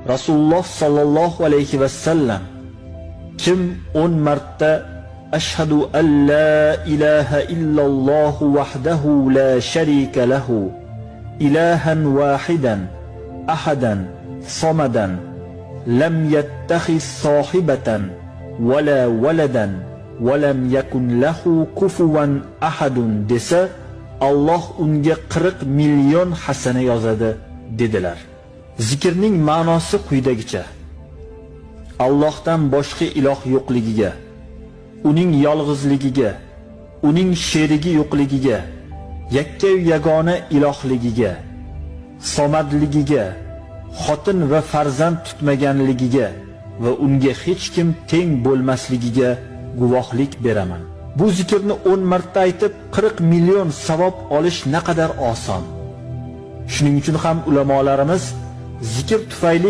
Rasululloh sallallohu alayhi va sallam kim 10 marta ashhadu an la ilaha illalloh wahdahu la sharika lahu ilahan wahidan ahadan somadan lam yattakhiz sohibatan wala waladan walam yakun lahu kufuwan ahadun desa Alloh unga 40 million hasana yozadi dedilar. Zikrning ma'nosi quyidagicha: Allohdan boshqa iloh yo'qligiga, uning yolg'izligiga, uning sherigi yo'qligiga, yakka yagona ilohligiga, somadligiga, xotin va farzand tutmaganligiga va unga hech kim teng bo'lmasligiga guvohlik beraman. Bu zikrni 10 marta aytib 40 million savob olish naqadar oson. Shuning uchun ham ulamolarimiz zikr tufayli